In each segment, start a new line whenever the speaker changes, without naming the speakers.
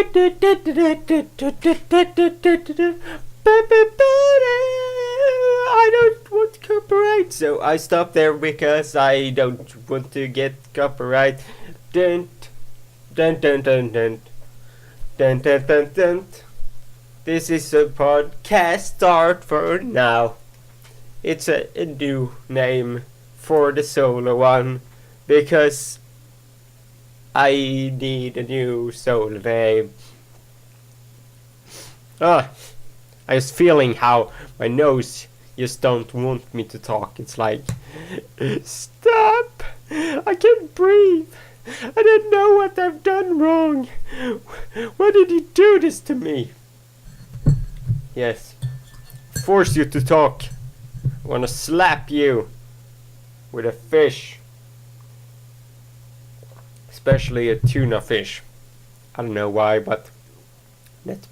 I don't want copyright, so I stop there because I don't want to get copyright. Dun dun dun dun dun dun dun dun dun. This is a podcast start for now. It's a new name for the solo one because I need a new solo name. I was feeling how my nose just don't want me to talk. It's like, stop! I can't breathe. I don't know what I've done wrong. Why did you do this to me? Yes, force you to talk. I wanna slap you with a fish, especially a tuna fish. I don't know why, but that's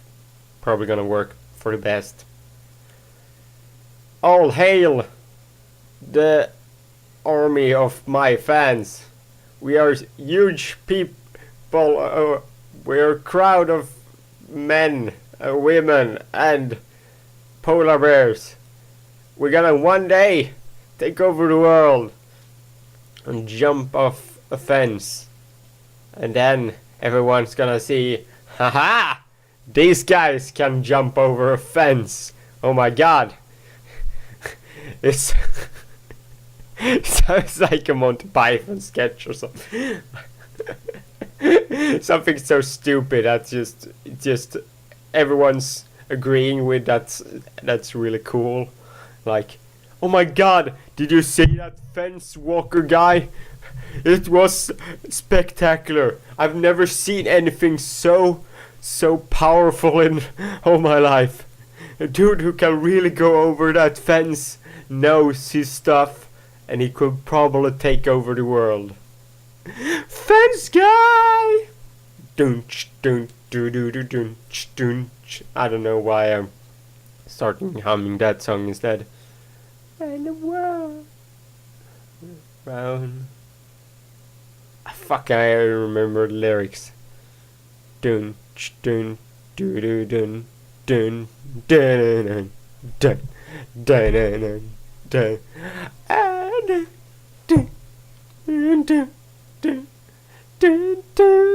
probably gonna work for the best. All hail the army of my fans. We are huge people. We are a crowd of men, women, and polar bears. We're gonna one day take over the world and jump off a fence. And then everyone's gonna see, haha! These guys can jump over a fence. Oh my god. It sounds like a Monty Python sketch or something. Something so stupid that's just everyone's agreeing with. That's really cool. Like, oh my god, did you see that fence walker guy? It was spectacular. I've never seen anything so powerful in all my life. A dude who can really go over that fence knows his stuff, and he could probably take over the world. Fence guy! Dunch, dun, doo doo doo dunch, dunch. I don't know why I'm starting humming that song instead. And the world round. Fuck, I remember the lyrics. Dun dun doo doo dun dun dun dun dun dun dun and dun dun dun dun dun.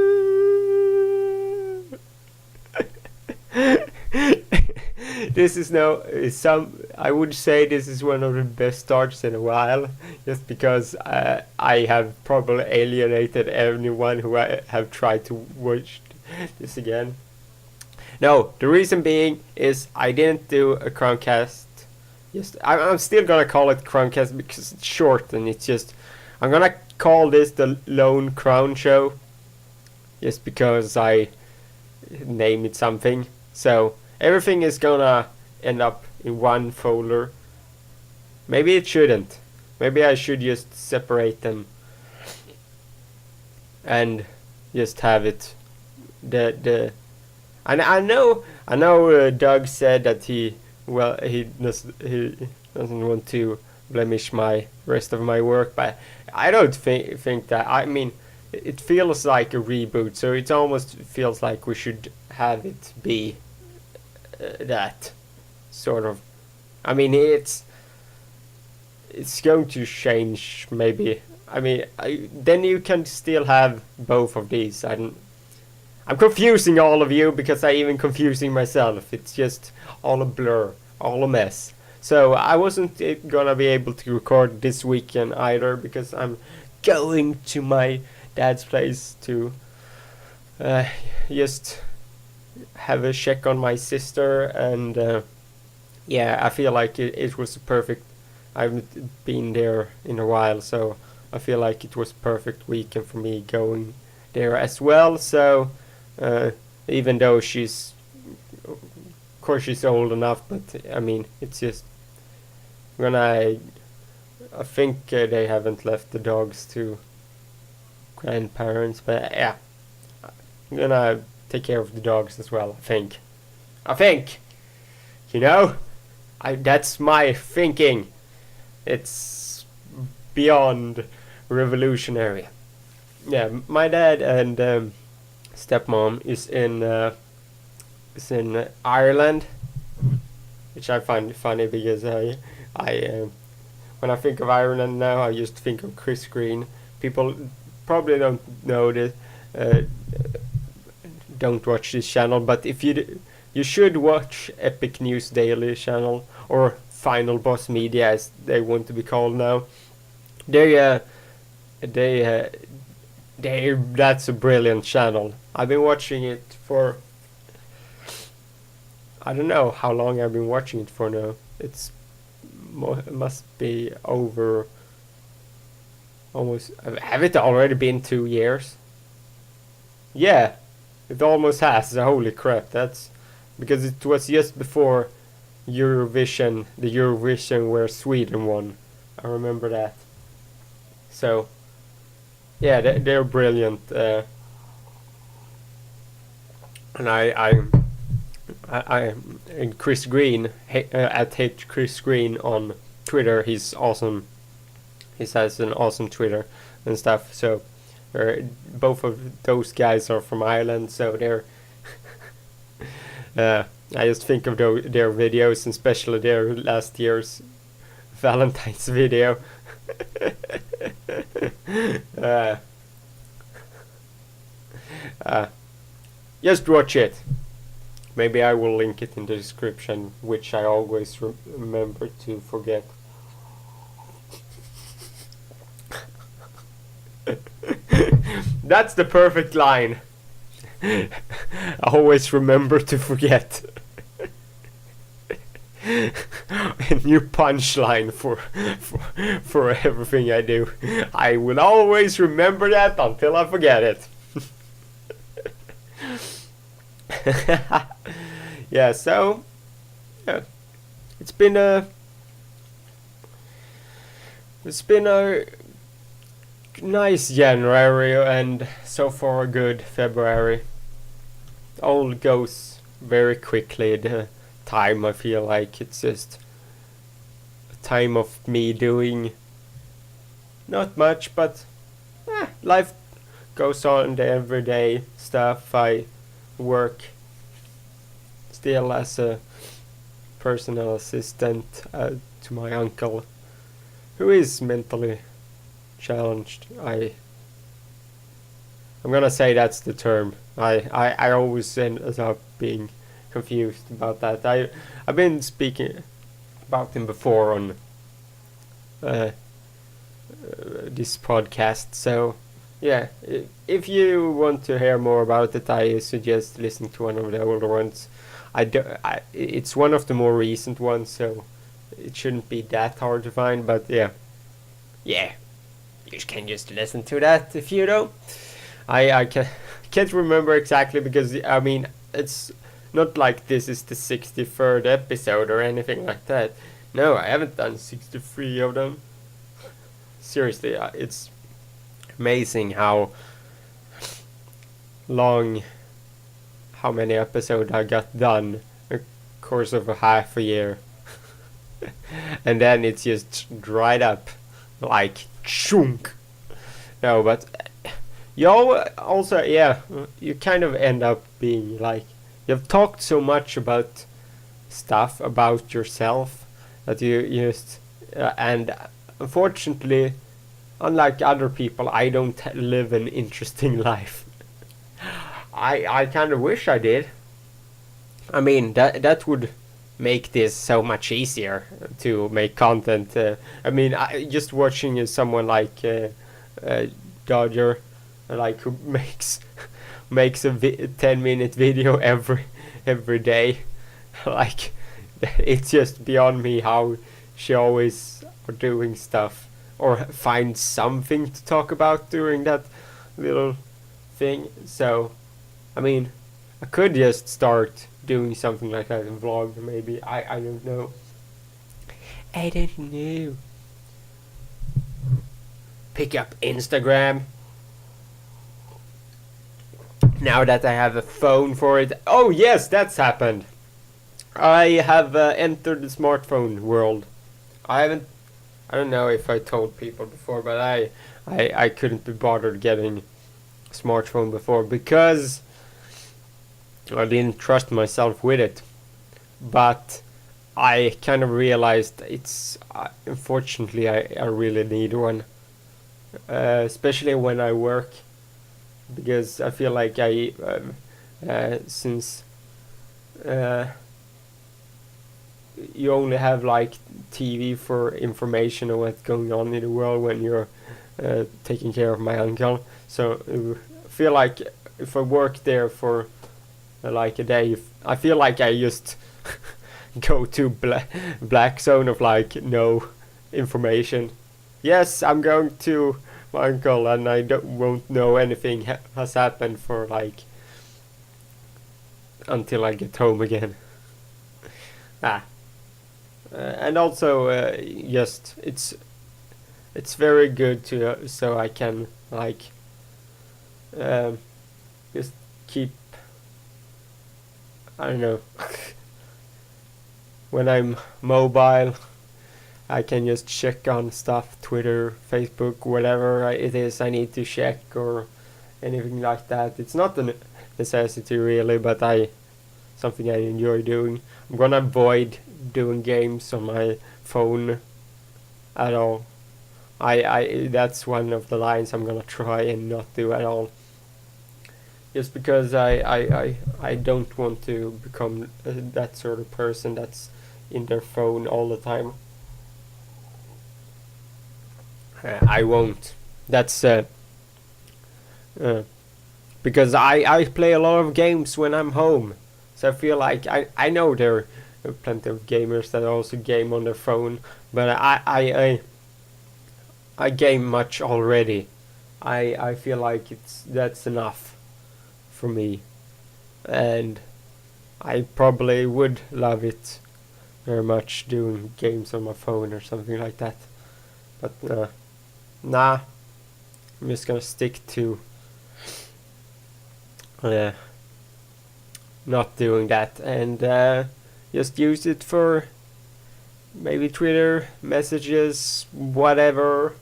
This is I would say this is one of the best starts in a while, just because I have probably alienated anyone who I have tried to watch this again. No, the reason being is I didn't do a Crowncast. I'm still gonna call it Crowncast because it's short, and it's just, I'm gonna call this the Lone Crown Show, just because I named it something. So everything is gonna end up in one folder. Maybe it shouldn't. Maybe I should just separate them and just have it I know Doug said that he doesn't want to blemish my rest of my work, but I don't think that. I mean, it feels like a reboot, so it almost feels like we should have it be that sort of. I mean, it's going to change maybe. I mean, then you can still have both of these. I'm confusing all of you because I'm even confusing myself. It's just all a blur, all a mess. So I wasn't gonna be able to record this weekend either because I'm going to my dad's place to just have a check on my sister, and yeah, I feel like it was perfect. I haven't been there in a while, so I feel like it was a perfect weekend for me going there as well. So even though she's old enough, but I mean, it's just I think they haven't left the dogs to grandparents, but yeah, I'm gonna take care of the dogs as well. I think, that's my thinking. It's beyond revolutionary. Yeah, my dad and stepmom is in Ireland, which I find funny because I when I think of Ireland now, I just think of Chris Green. People probably don't know this, don't watch this channel, but if you should watch Epic News Daily channel, or Final Boss Media as they want to be called now. They that's a brilliant channel. I've been watching it for, I don't know how long I've been watching it for now. It must be over almost, have it already been 2 years? Yeah, it almost has. Holy crap, that's because it was just before Eurovision, the Eurovision where Sweden won. I remember that. So yeah, they're brilliant, and and Chris Green, at Hate Chris Green on Twitter. He's awesome. He has an awesome Twitter and stuff. So both of those guys are from Ireland. So they're I just think of their videos, and especially their last year's Valentine's video. Just watch it. Maybe I will link it in the description, which I always remember to forget. That's the perfect line. I always remember to forget. A new punchline for everything I do. I will always remember that until I forget it. Yeah, so yeah, it's been a nice January, and so far a good February. It all goes very quickly. The time, I feel like it's just a time of me doing not much, but life goes on, the everyday stuff. I work still as a personal assistant to my uncle, who is mentally challenged. I'm gonna say that's the term. I always end up being confused about that. I've been speaking about him before on this podcast, so yeah, if you want to hear more about it, I suggest listening to one of the older ones. It's one of the more recent ones, so it shouldn't be that hard to find, but yeah, you can just listen to that if you don't. I can't remember exactly, because I mean, it's not like this is the 63rd episode or anything like that. No, I haven't done 63 of them. Seriously, it's amazing how many episodes I got done in the course of a half a year. And then it's just dried up like chunk. No, but you also, yeah, you kind of end up being like, you've talked so much about stuff about yourself that you just and unfortunately, unlike other people, I don't live an interesting life. I kind of wish I did. I mean, that would make this so much easier to make content. I mean, just watching someone like Dodger, like, who makes a 10-minute video every day. Like, it's just beyond me how she always are doing stuff or find something to talk about during that little thing. So I mean, I could just start doing something like that in vlog, maybe. I don't know. I don't know. Pick up Instagram. Now that I have a phone for it. Oh yes, that's happened. I have entered the smartphone world. I don't know if I told people before, but I couldn't be bothered getting a smartphone before because I didn't trust myself with it, but I kind of realized it's unfortunately I really need one, especially when I work, because I feel like since you only have like TV for information on what's going on in the world when you're taking care of my uncle. So I feel like if I work there for like a day, I feel like I just go to black zone of like no information. Yes, I'm going to my uncle and I won't know anything has happened for like until I get home again. And also just it's very good to so I can like just keep, I don't know, when I'm mobile I can just check on stuff, Twitter, Facebook, whatever it is I need to check or anything like that. It's not a necessity really, but something I enjoy doing. I'm gonna avoid doing games on my phone at all. I that's one of the lines I'm gonna try and not do at all. Just because I don't want to become that sort of person that's in their phone all the time. I won't. That's because I play a lot of games when I'm home. So I feel like I know there are plenty of gamers that also game on their phone, but I game much already. I feel like that's enough for me, and I probably would love it very much doing games on my phone or something like that. But nah, I'm just gonna stick to not doing that and just use it for maybe Twitter messages, whatever,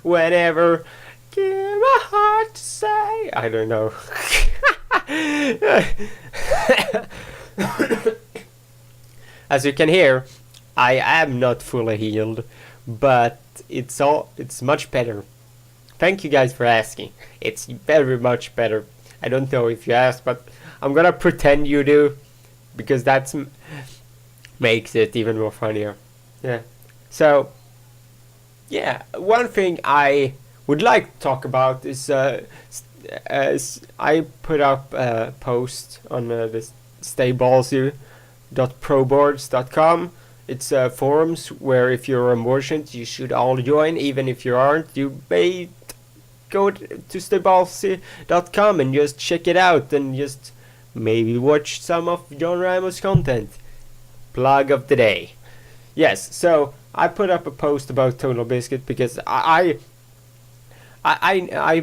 whenever. Give my heart to say. I don't know. As you can hear, I am not fully healed, but it's much better. Thank you guys for asking. It's very much better. I don't know if you asked, but I'm gonna pretend you do, because that makes it even more funnier. Yeah. So, yeah, one thing I would like to talk about is I put up a post on this stayballsy.proboards.com. It's forums where if you're a merchant, you should all join. Even if you aren't, you may go to stayballsy.com and just check it out and just maybe watch some of John Ramos' content. Plug of the day. Yes, so I put up a post about Total Biscuit because I've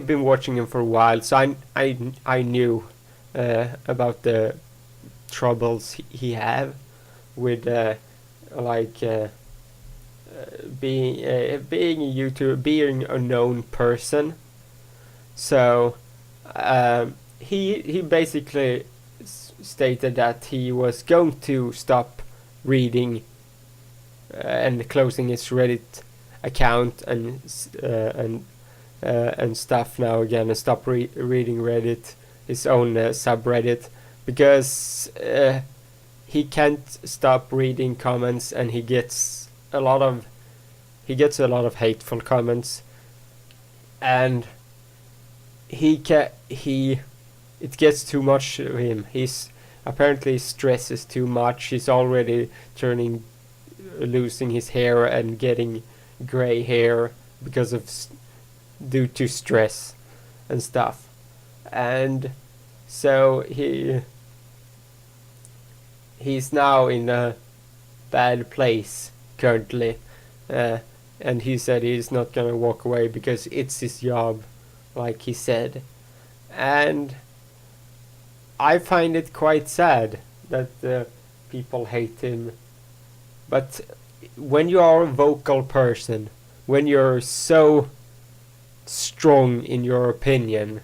been watching him for a while, so I knew about the troubles he have with being a YouTuber, being a known person. So he basically stated that he was going to stop reading and closing his Reddit account and stuff now again, and stop reading Reddit, his own subreddit, because he can't stop reading comments, and he gets a lot of hateful comments, and it gets too much to him. He's apparently stresses too much. He's already losing his hair and getting gray hair because of due to stress and stuff, and so he's now in a bad place currently, and he said he's not gonna walk away because it's his job, like he said. And I find it quite sad that people hate him, but when you are a vocal person, when you're so strong in your opinion,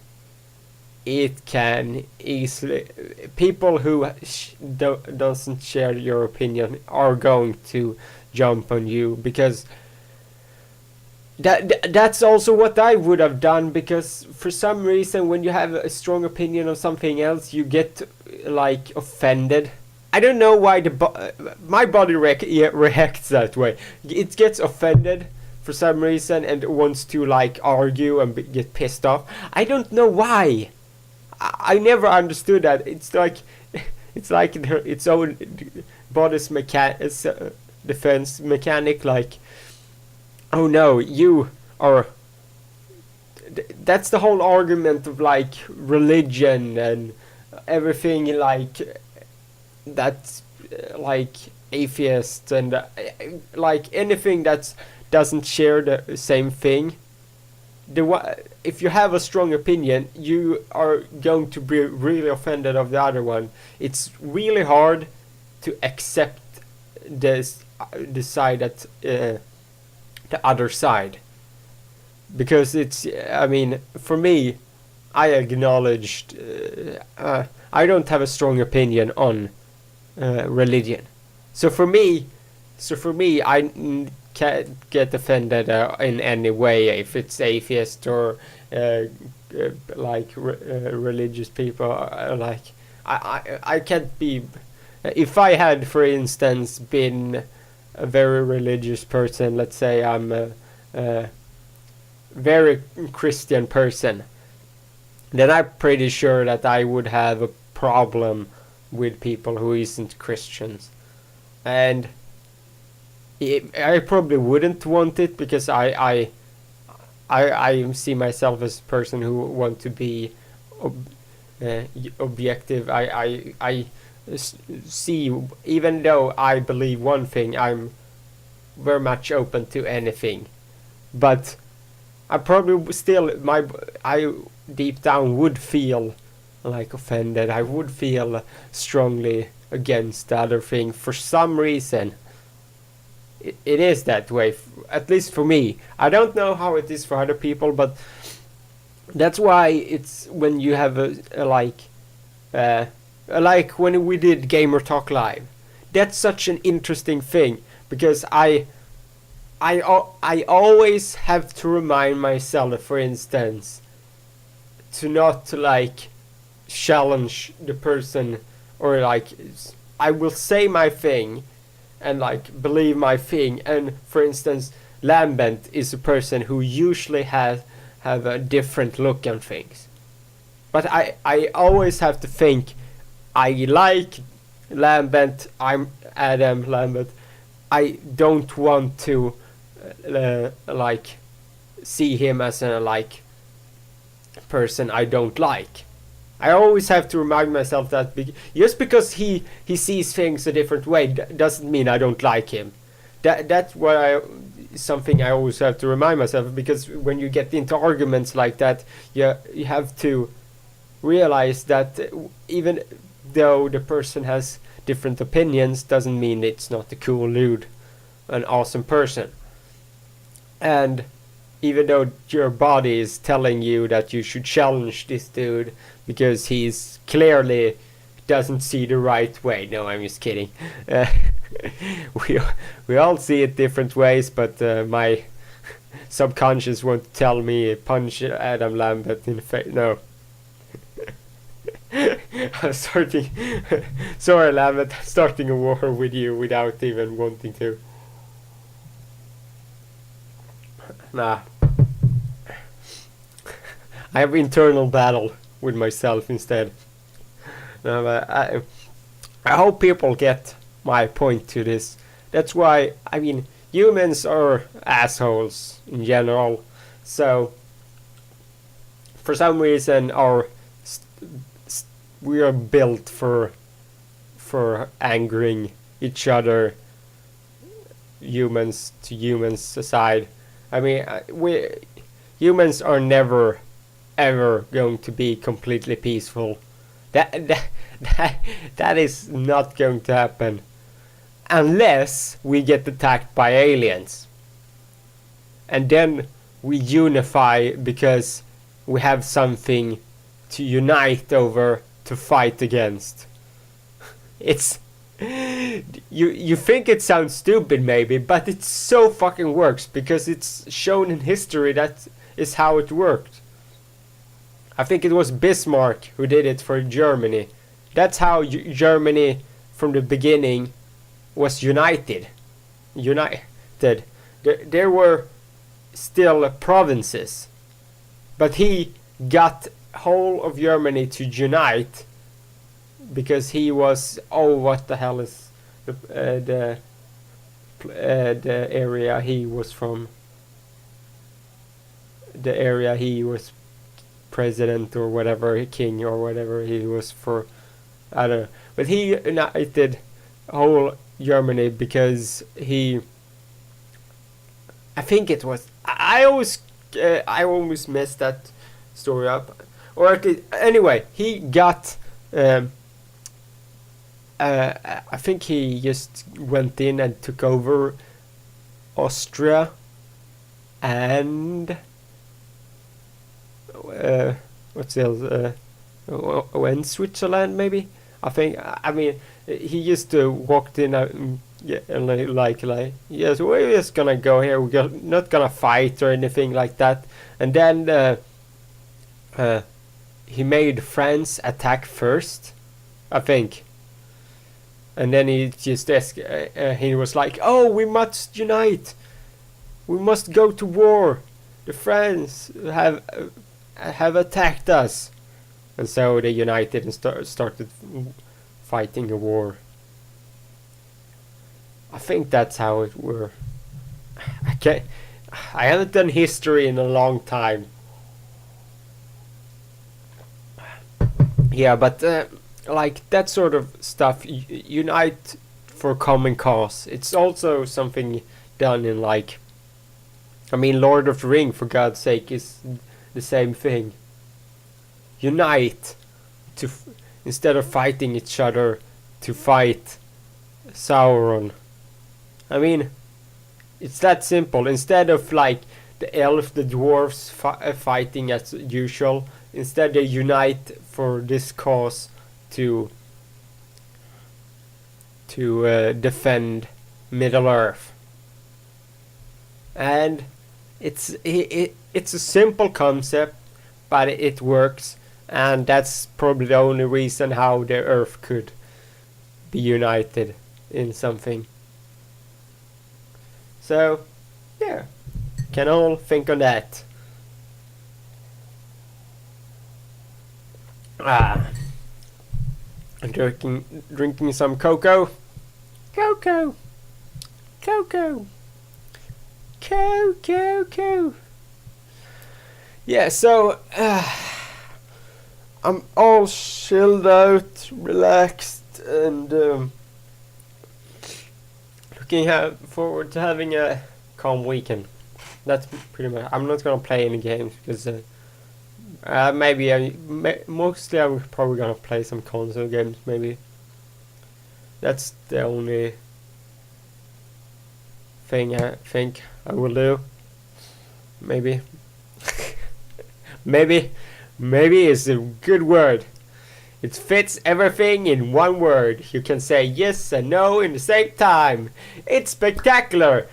it can easily, people who doesn't share your opinion are going to jump on you, because that's also what I would have done, because for some reason when you have a strong opinion of something else, you get like offended. I don't know why my body reacts that way. It gets offended for some reason and wants to like argue and get pissed off. I don't know why. I never understood that. It's like its own body's defense mechanic. Like, oh no, you are. That's the whole argument of like religion and everything, like that's like atheist and like anything that doesn't share the same thing. If you have a strong opinion, you are going to be really offended of the other one. It's really hard to accept the side that the other side, because it's, I mean, for me, I acknowledged I don't have a strong opinion on religion. So for me, I can't get offended in any way if it's atheist or religious people. Like I can't be. If I had, for instance, been a very religious person, let's say I'm a very Christian person, then I'm pretty sure that I would have a problem with people who isn't Christians. And I probably wouldn't want it, because I see myself as a person who want to be objective. I see, even though I believe one thing, I'm very much open to anything. But I probably still, I deep down would feel like offended. I would feel strongly against the other thing for some reason. It is that way, at least for me. I don't know how it is for other people, but that's why it's when you have like when we did Gamer Talk Live. That's such an interesting thing, because I always have to remind myself, for instance, to not like challenge the person, or like I will say my thing and like believe my thing. And for instance, Lambent is a person who usually have a different look on things, but I always have to think, I like Lambent, I'm Adam Lambent, I don't want to like see him as a like person I don't like. I always have to remind myself that just because he sees things a different way doesn't mean I don't like him. That's what something I always have to remind myself, because when you get into arguments like that, you have to realize that even though the person has different opinions, doesn't mean it's not a cool dude, an awesome person. And even though your body is telling you that you should challenge this dude because he's clearly doesn't see the right way. No, I'm just kidding. We all see it different ways, but my subconscious won't tell me punch Adam Lambert in the face. No. I'm starting. Sorry, Lambert. I'm starting a war with you without even wanting to. Nah. I have internal battle with myself instead. No, but I hope people get my point to this. That's why, I mean, humans are assholes in general. So, for some reason, we are built for angering each other, humans to humans aside. I mean, humans are never ever going to be completely peaceful. That is not going to happen unless we get attacked by aliens, and then we unify because we have something to unite over to fight against. It's you think it sounds stupid maybe, but it so fucking works because it's shown in history that is how it worked. I think it was Bismarck who did it for Germany. That's how Germany from the beginning was united. There were still provinces, but he got whole of Germany to unite because he was, oh, what the hell is the area he was from, the area he was president or whatever, king or whatever he was for, I don't know, but he united whole Germany because he, I think it was, I always mess that story up, or at least, anyway, he got I think he just went in and took over Austria and what's the else? In Switzerland maybe. I think. I mean, he just walked in and like yes, we're just gonna go here. We're not gonna fight or anything like that. And then he made France attack first, I think. And then he just he was like, "Oh, we must unite. We must go to war. The French have attacked us." And so they united and started fighting a war. I think that's how it were. I haven't done history in a long time. Yeah, but like that sort of stuff, unite for common cause. It's also something done in, like, I mean, Lord of the Ring, for God's sake, is the same thing. Unite to instead of fighting each other, to fight Sauron. I mean, it's that simple. Instead of like the elf, the dwarves fighting as usual, instead they unite for this cause to defend Middle Earth. And it's a simple concept, but it works, and that's probably the only reason how the Earth could be united in something. So, yeah, can all think on that. I'm drinking some cocoa. Cocoa. Yeah, so I'm all chilled out, relaxed, and looking forward to having a calm weekend. That's pretty much. I'm not gonna play any games because mostly I'm probably gonna play some console games. Maybe that's the only thing I think I will do. Maybe maybe is a good word. It fits everything in one word. You can say yes and no in the same time. It's spectacular.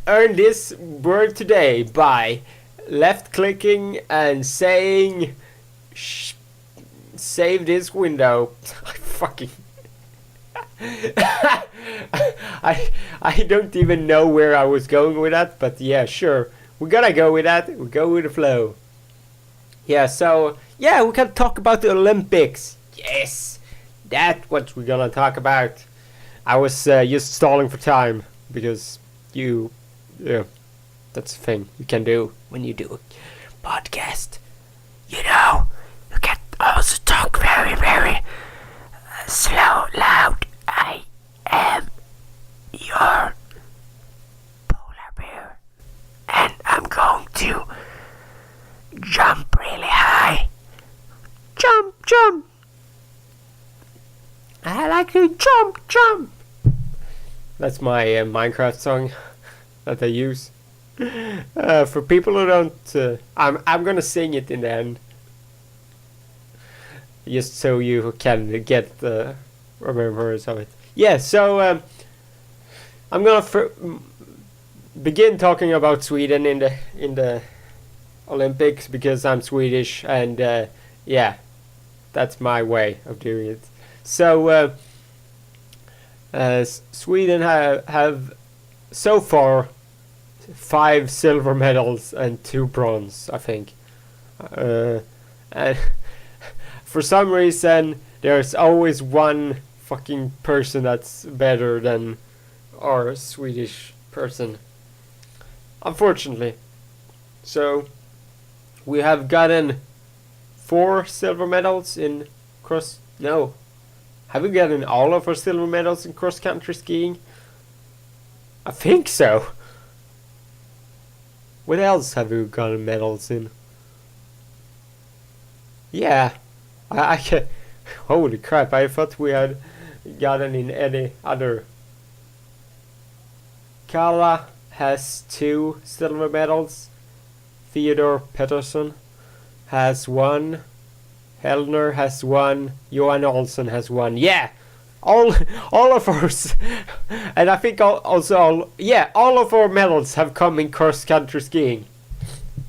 Earn this word today by left clicking and saying save this window. Fucking I don't even know where I was going with that, but yeah, sure. We're gonna go with that. We go with the flow. Yeah, so yeah, we can talk about the Olympics. Yes, that's what we're gonna talk about. I was just stalling for time because yeah, that's the thing you can do when you do a podcast. You know, you can also talk very, very slow, loud. I am your polar bear, and I'm going to jump really high. Jump. I like to jump. That's my Minecraft song that I use. For people who don't, I'm gonna sing it in the end. just so you can get the remembrance of it. Yeah, so I'm gonna begin talking about Sweden in the Olympics because I'm Swedish, and yeah, that's my way of doing it. So Sweden have so far 5 silver medals and 2 bronze, I think. And for some reason, there's always one fucking person that's better than our Swedish person. Unfortunately. So, we have gotten 4 silver medals in cross... No. Have we gotten all of our silver medals in cross-country skiing? I think so. What else have we gotten medals in? Yeah. I can... Holy crap, I thought we had gotten in any other. Kala has 2 silver medals. Theodor Pettersson has 1. Hellner has 1. Johan Olsen has 1. Yeah! All of ours. And I think all of our medals have come in cross-country skiing.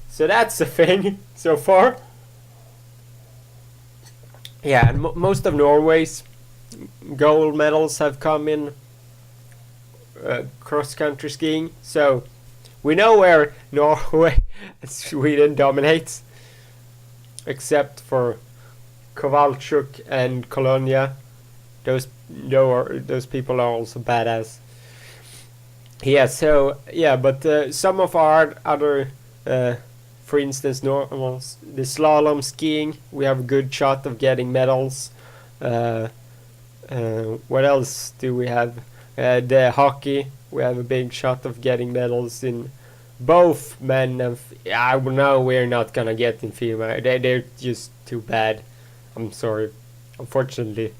So that's a thing so far. Yeah, and most of Norway's gold medals have come in cross-country skiing. So we know where Norway and Sweden dominates, except for Kowalczuk and Colonia. Those people are also badass. Yeah, so yeah, but some of our other, for instance, normals, the slalom skiing, we have a good shot of getting medals. What else do we have? The hockey, we have a big shot of getting medals in both men and I know we're not gonna get in female. They're just too bad. I'm sorry. Unfortunately,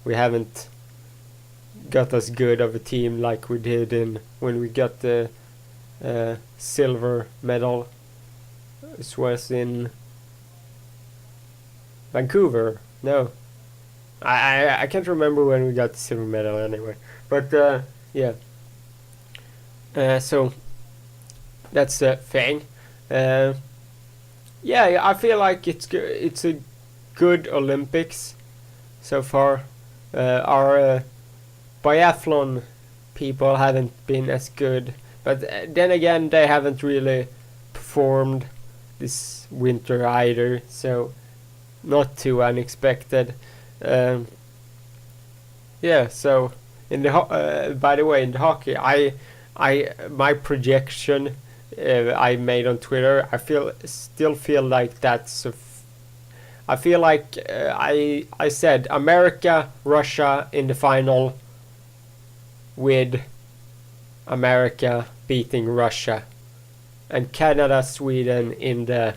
we haven't got as good of a team like we did when we got the silver medal. This was in Vancouver. No, I can't remember when we got the silver medal anyway. But yeah. So that's the thing. Yeah, I feel like it's a good Olympics so far. Our biathlon people haven't been as good, but then again they haven't really performed this winter either, so not too unexpected. Yeah, so in the by the way, in the hockey, my projection I made on Twitter, I still feel like that's I feel like I said America, Russia in the final, with America beating Russia, and Canada, Sweden in the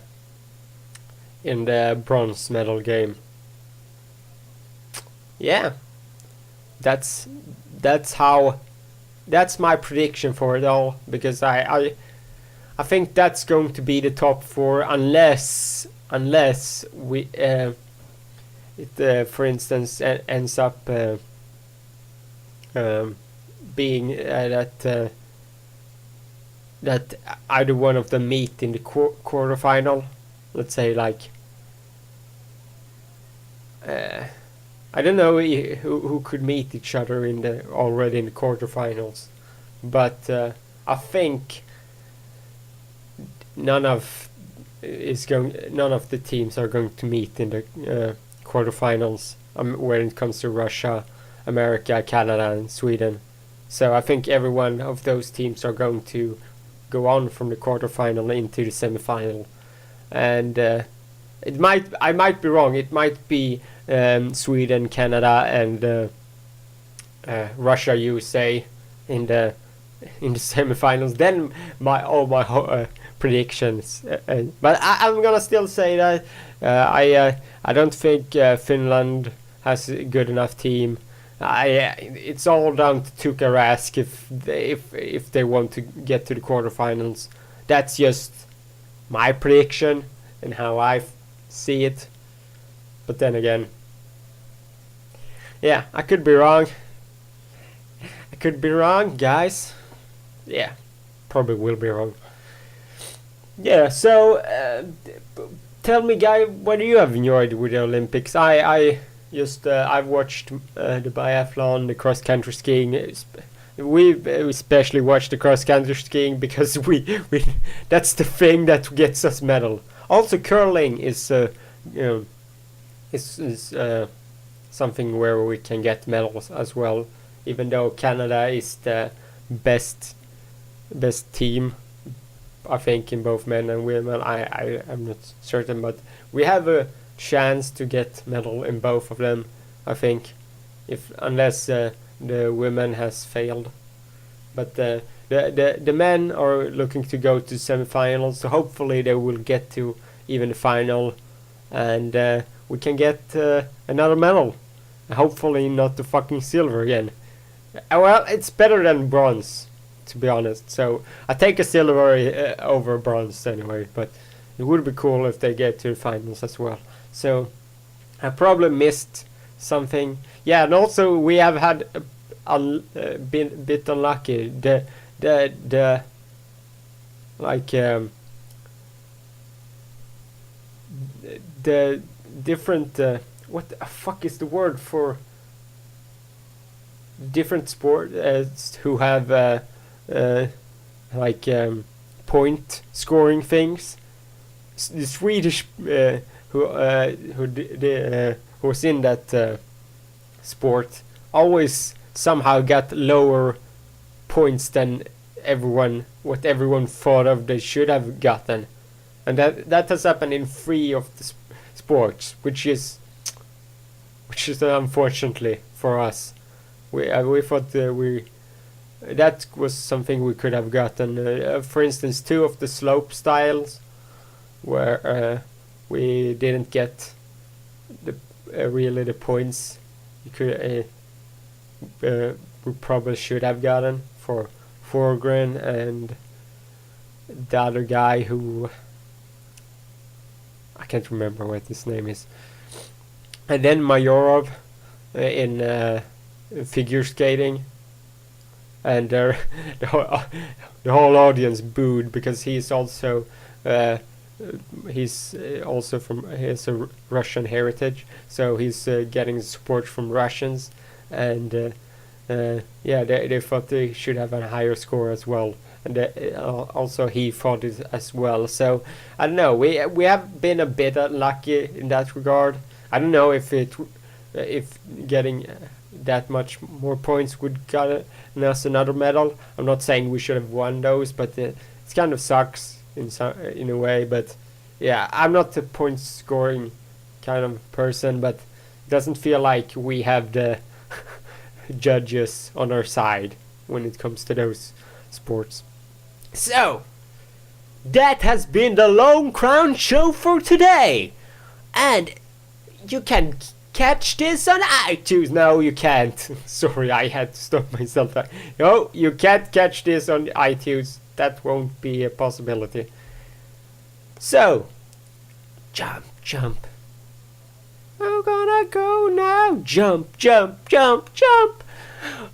bronze medal game. Yeah, that's my prediction for it all, because I think that's going to be the top 4 unless we it for instance ends up being that either one of them meet in the quarterfinal. Let's say like I don't know who could meet each other already in the quarterfinals, but I think none of the teams are going to meet in the quarterfinals when it comes to Russia, America, Canada, and Sweden. So I think every one of those teams are going to go on from the quarterfinal into the semifinal, and I might be wrong. It might be Sweden, Canada, and Russia, USA in the semifinals. Then my predictions, but I'm gonna still say that I don't think Finland has a good enough team. It's all down to Tuukka Rask if they want to get to the quarterfinals. That's just my prediction and how I see it. But then again, yeah, I could be wrong. I could be wrong, guys. Yeah, probably will be wrong. Yeah, so tell me, guy, what do you have enjoyed with the Olympics? I just I've watched the biathlon, the cross country skiing. We especially watched the cross country skiing because we that's the thing that gets us medal. Also, curling is you know is something where we can get medals as well. Even though Canada is the best team, I think, in both men and women. I am not certain, but we have a chance to get medal in both of them, I think, if unless the women has failed. But the men are looking to go to semifinals, so hopefully they will get to even the final, and we can get another medal. Hopefully not the fucking silver again. Well, it's better than bronze, to be honest. So I take a silver over bronze anyway, but it would be cool if they get to the finals as well. So I probably missed something. Yeah, and also we have had been a bit unlucky. The like the different what the fuck is the word for different sports who have like point scoring things. The Swedish who was in that sport always somehow got lower points than what everyone thought of they should have gotten, and that has happened in 3 of the sports, which is unfortunately for us. We thought that was something we could have gotten. For instance, 2 of the slope styles, where we didn't get the really the points you could we probably should have gotten for Forgren and the other guy who I can't remember what his name is, and then Mayorov in figure skating, and the whole audience booed because he's also from he has a Russian heritage, so he's getting support from Russians, and yeah, they thought they should have a higher score as well, and also he thought it as well. So I don't know, we have been a bit unlucky in that regard. I don't know if getting that much more points would get us another medal. I'm not saying we should have won those, but it kind of sucks in a way. But yeah, I'm not a point scoring kind of person, but it doesn't feel like we have the judges on our side when it comes to those sports. So that has been the Lone Crown Show for today, and you can catch this on iTunes. No, you can't. Sorry, I had to stop myself there. No, you can't catch this on iTunes. That won't be a possibility. So, jump, jump. I'm gonna go now. Jump, jump, jump, jump.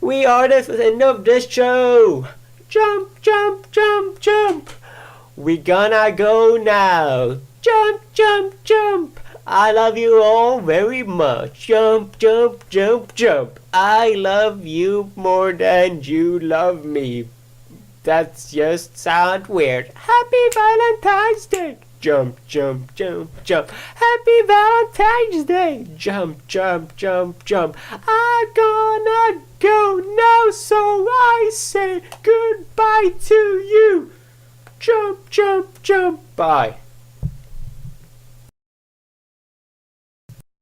We are the end of this show. Jump, jump, jump, jump. We gonna go now. Jump, jump, jump. I love you all very much. Jump, jump, jump, jump. I love you more than you love me. That just sounds weird. Happy Valentine's Day. Jump, jump, jump, jump. Happy Valentine's Day. Jump, jump, jump, jump. I'm gonna go now, so I say goodbye to you. Jump, jump, jump. Bye.